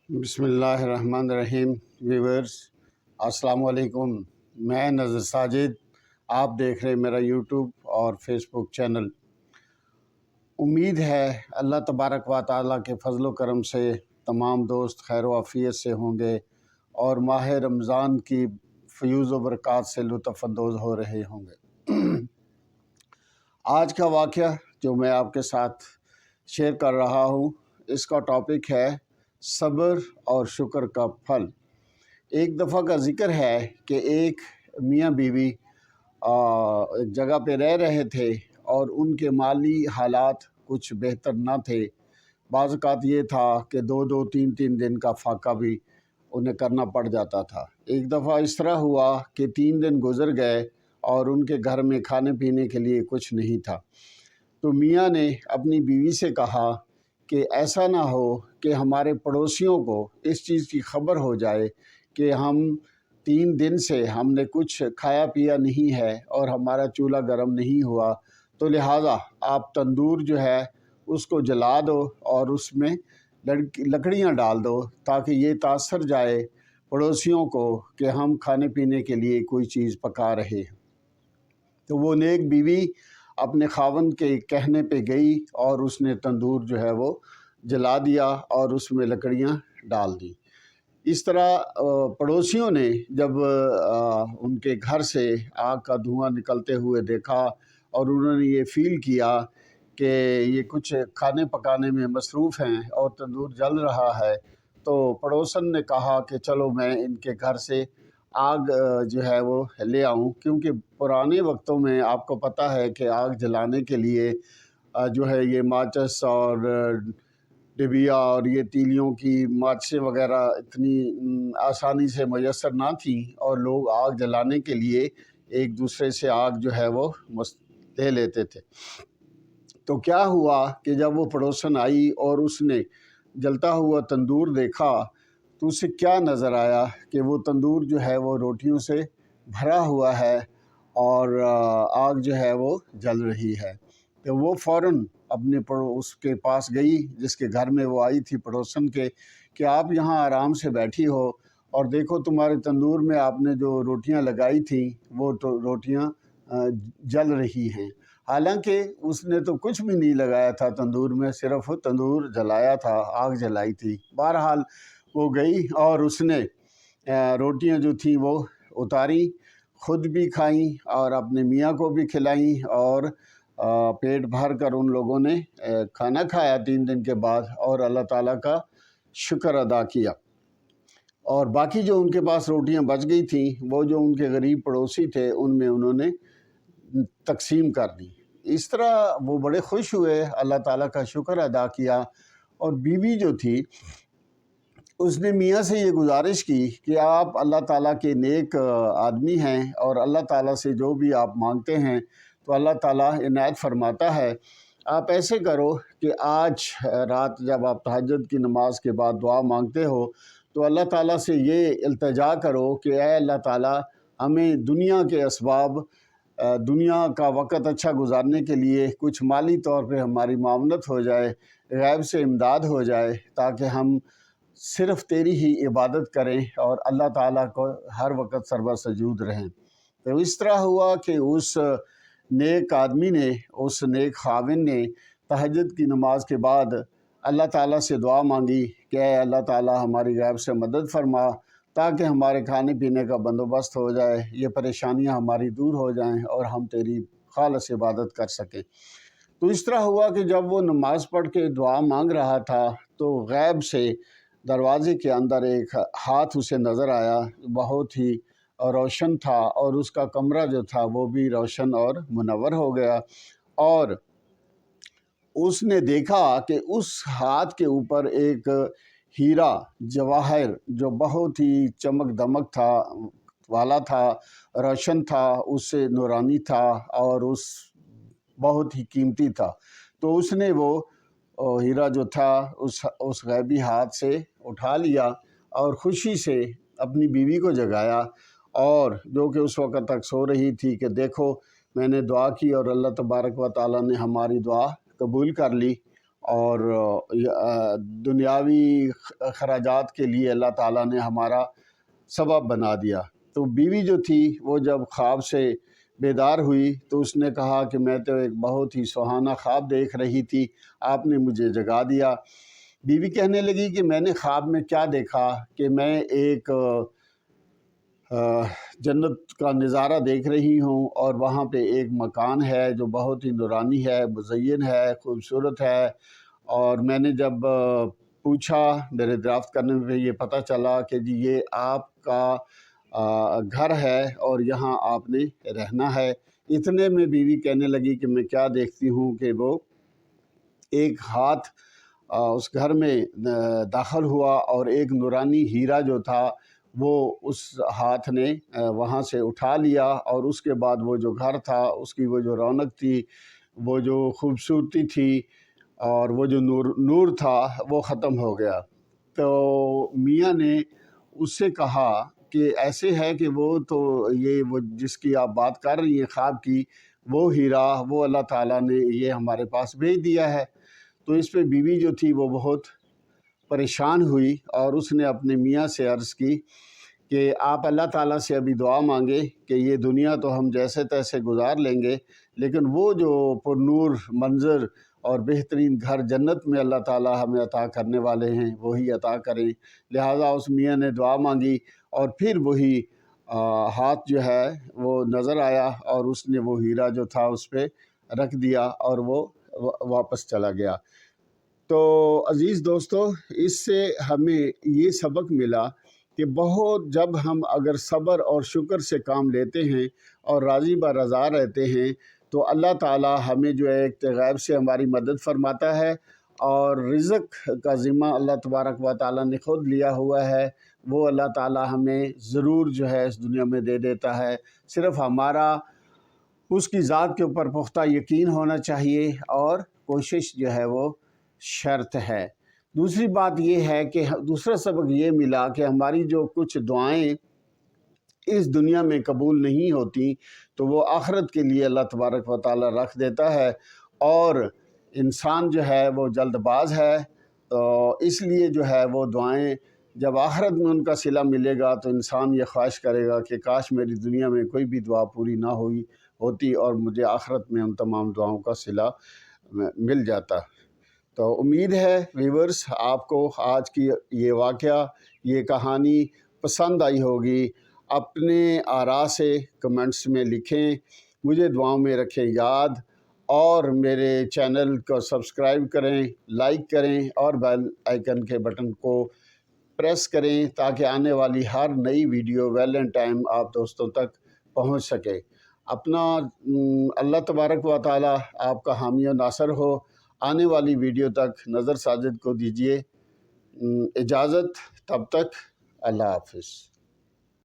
بسم اللہ الرحمن الرحیم ویورز السلام علیکم۔ میں نذر ساجد، آپ دیکھ رہے میرا یوٹیوب اور فیس بک چینل۔ امید ہے اللہ تبارک و تعالیٰ کے فضل و کرم سے تمام دوست خیر و عافیت سے ہوں گے اور ماہ رمضان کی فیوز و برکات سے لطف اندوز ہو رہے ہوں گے۔ آج کا واقعہ جو میں آپ کے ساتھ شیئر کر رہا ہوں، اس کا ٹاپک ہے صبر اور شکر کا پھل۔ ایک دفعہ کا ذکر ہے کہ ایک میاں بیوی ایک جگہ پہ رہ رہے تھے اور ان کے مالی حالات کچھ بہتر نہ تھے۔ بعض اوقات یہ تھا کہ دو تین دن کا فاقہ بھی انہیں کرنا پڑ جاتا تھا۔ ایک دفعہ اس طرح ہوا کہ 3 دن گزر گئے اور ان کے گھر میں کھانے پینے کے لیے کچھ نہیں تھا۔ تو میاں نے اپنی بیوی سے کہا کہ ایسا نہ ہو کہ ہمارے پڑوسیوں کو اس چیز کی خبر ہو جائے کہ ہم 3 دن سے ہم نے کچھ کھایا پیا نہیں ہے اور ہمارا چولہا گرم نہیں ہوا، تو لہٰذا آپ تندور جو ہے اس کو جلا دو اور اس میں لکڑیاں ڈال دو تاکہ یہ تاثر جائے پڑوسیوں کو کہ ہم کھانے پینے کے لیے کوئی چیز پکا رہے ہیں۔ تو وہ نیک بیوی اپنے خاوند کے کہنے پہ گئی اور اس نے تندور جو ہے وہ جلا دیا اور اس میں لکڑیاں ڈال دیں۔ اس طرح پڑوسیوں نے جب ان کے گھر سے آگ کا دھواں نکلتے ہوئے دیکھا اور انہوں نے یہ فیل کیا کہ یہ کچھ کھانے پکانے میں مصروف ہیں اور تندور جل رہا ہے، تو پڑوسن نے کہا کہ چلو میں ان کے گھر سے آگ جو ہے وہ لے آؤں، کیونکہ پرانے وقتوں میں آپ کو پتہ ہے کہ آگ جلانے کے لیے جو ہے یہ ماچس اور ڈبیا اور یہ تیلیوں کی ماچسیں وغیرہ اتنی آسانی سے میسر نہ تھیں، اور لوگ آگ جلانے کے لیے ایک دوسرے سے آگ جو ہے وہ لے لیتے تھے۔ تو کیا ہوا کہ جب وہ پڑوسن آئی اور اس نے جلتا ہوا تندور دیکھا تو اسے کیا نظر آیا کہ وہ تندور جو ہے وہ روٹیوں سے بھرا ہوا ہے اور آگ جو ہے وہ جل رہی ہے۔ تو وہ فوراً اپنے اس کے پاس گئی جس کے گھر میں وہ آئی تھی، پڑوسن کے، کہ آپ یہاں آرام سے بیٹھی ہو اور دیکھو تمہارے تندور میں آپ نے جو روٹیاں لگائی تھیں وہ تو روٹیاں جل رہی ہیں۔ حالانکہ اس نے تو کچھ بھی نہیں لگایا تھا تندور میں، صرف تندور جلایا تھا، آگ جلائی تھی۔ بہرحال وہ گئی اور اس نے روٹیاں جو تھیں وہ اتاری، خود بھی کھائیں اور اپنے میاں کو بھی کھلائیں، اور پیٹ بھر کر ان لوگوں نے کھانا کھایا 3 دن کے بعد اور اللہ تعالیٰ کا شکر ادا کیا۔ اور باقی جو ان کے پاس روٹیاں بچ گئی تھیں وہ جو ان کے غریب پڑوسی تھے ان میں انہوں نے تقسیم کر دی۔ اس طرح وہ بڑے خوش ہوئے، اللہ تعالیٰ کا شکر ادا کیا۔ اور بیوی جو تھی اس نے میاں سے یہ گزارش کی کہ آپ اللہ تعالیٰ کے نیک آدمی ہیں اور اللہ تعالیٰ سے جو بھی آپ مانگتے ہیں تو اللہ تعالیٰ عنایت فرماتا ہے۔ آپ ایسے کرو کہ آج رات جب آپ تہجد کی نماز کے بعد دعا مانگتے ہو تو اللہ تعالیٰ سے یہ التجا کرو کہ اے اللہ تعالیٰ ہمیں دنیا کے اسباب، دنیا کا وقت اچھا گزارنے کے لیے کچھ مالی طور پہ ہماری معاونت ہو جائے، غیب سے امداد ہو جائے، تاکہ ہم صرف تیری ہی عبادت کریں اور اللہ تعالیٰ کو ہر وقت سربہ سجود رہیں۔ تو اس طرح ہوا کہ اس نیک آدمی نے، اس نیک خاوند نے تہجد کی نماز کے بعد اللہ تعالیٰ سے دعا مانگی کہ اے اللہ تعالیٰ ہماری غیب سے مدد فرما تاکہ ہمارے کھانے پینے کا بندوبست ہو جائے، یہ پریشانیاں ہماری دور ہو جائیں اور ہم تیری خالص عبادت کر سکیں۔ تو اس طرح ہوا کہ جب وہ نماز پڑھ کے دعا مانگ رہا تھا تو غیب سے دروازے کے اندر ایک ہاتھ اسے نظر آیا، بہت ہی روشن تھا، اور اس کا کمرہ جو تھا وہ بھی روشن اور منور ہو گیا، اور اس نے دیکھا کہ اس ہاتھ کے اوپر ایک ہیرا جواہر جو بہت ہی چمک دمک تھا والا تھا، روشن تھا، اس سے نورانی تھا اور اس بہت ہی قیمتی تھا۔ تو اس نے وہ ہیرا جو تھا اس غیبی ہاتھ سے اٹھا لیا اور خوشی سے اپنی بیوی کو جگایا، اور جو کہ اس وقت تک سو رہی تھی، کہ دیکھو میں نے دعا کی اور اللہ تبارک و تعالیٰ نے ہماری دعا قبول کر لی، اور دنیاوی خراجات کے لیے اللہ تعالیٰ نے ہمارا سبب بنا دیا۔ تو بیوی جو تھی وہ جب خواب سے بیدار ہوئی تو اس نے کہا کہ میں تو ایک بہت ہی سہانا خواب دیکھ رہی تھی، آپ نے مجھے جگا دیا۔ بیوی کہنے لگی کہ میں نے خواب میں کیا دیکھا کہ میں ایک جنت کا نظارہ دیکھ رہی ہوں، اور وہاں پہ ایک مکان ہے جو بہت ہی نورانی ہے، مزین ہے، خوبصورت ہے۔ اور میں نے جب پوچھا، میرے دریافت کرنے میں یہ پتہ چلا کہ جی یہ آپ کا گھر ہے اور یہاں آپ نے رہنا ہے۔ اتنے میں بیوی کہنے لگی کہ میں کیا دیکھتی ہوں کہ وہ ایک ہاتھ اس گھر میں داخل ہوا، اور ایک نورانی ہیرا جو تھا وہ اس ہاتھ نے وہاں سے اٹھا لیا، اور اس کے بعد وہ جو گھر تھا، اس کی وہ جو رونق تھی، وہ جو خوبصورتی تھی، اور وہ جو نور تھا وہ ختم ہو گیا۔ تو میاں نے اس سے کہا کہ ایسے ہے کہ وہ جس کی آپ بات کر رہی ہیں خواب کی، وہ ہیرا وہ اللہ تعالیٰ نے یہ ہمارے پاس بھیج دیا ہے۔ تو اس پہ بیوی جو تھی وہ بہت پریشان ہوئی، اور اس نے اپنے میاں سے عرض کی کہ آپ اللہ تعالیٰ سے ابھی دعا مانگے کہ یہ دنیا تو ہم جیسے تیسے گزار لیں گے، لیکن وہ جو پر نور منظر اور بہترین گھر جنت میں اللہ تعالیٰ ہمیں عطا کرنے والے ہیں وہی عطا کریں۔ لہٰذا اس میاں نے دعا مانگی، اور پھر وہی ہاتھ جو ہے وہ نظر آیا، اور اس نے وہ ہیرا جو تھا اس پہ رکھ دیا اور وہ واپس چلا گیا۔ تو عزیز دوستو، اس سے ہمیں یہ سبق ملا کہ جب ہم اگر صبر اور شکر سے کام لیتے ہیں اور راضی بہ رضا رہتے ہیں تو اللہ تعالیٰ ہمیں جو ہے ایک غیب سے ہماری مدد فرماتا ہے، اور رزق کا ذمہ اللہ تبارک و تعالیٰ نے خود لیا ہوا ہے، وہ اللہ تعالیٰ ہمیں ضرور جو ہے اس دنیا میں دے دیتا ہے۔ صرف ہمارا اس کی ذات کے اوپر پختہ یقین ہونا چاہیے، اور کوشش جو ہے وہ شرط ہے۔ دوسری بات یہ ہے کہ دوسرا سبق یہ ملا کہ ہماری جو کچھ دعائیں اس دنیا میں قبول نہیں ہوتی تو وہ آخرت کے لیے اللہ تبارک و تعالیٰ رکھ دیتا ہے، اور انسان جو ہے وہ جلد باز ہے، تو اس لیے جو ہے وہ دعائیں جب آخرت میں ان کا صلہ ملے گا تو انسان یہ خواہش کرے گا کہ کاش میری دنیا میں کوئی بھی دعا پوری نہ ہوتی اور مجھے آخرت میں ان تمام دعاؤں کا صلہ مل جاتا۔ تو امید ہے ویورز آپ کو آج کی یہ واقعہ، یہ کہانی پسند آئی ہوگی۔ اپنے آراء سے کمنٹس میں لکھیں، مجھے دعاؤں میں رکھیں یاد، اور میرے چینل کو سبسکرائب کریں، لائک کریں، اور بیل آئیکن کے بٹن کو پریس کریں تاکہ آنے والی ہر نئی ویڈیو ویل اینڈ ٹائم آپ دوستوں تک پہنچ سکے۔ اپنا اللہ تبارک و تعالیٰ آپ کا حامی و ناصر ہو۔ آنے والی ویڈیو تک نظر ساجد کو دیجیے اجازت، تب تک اللہ حافظ۔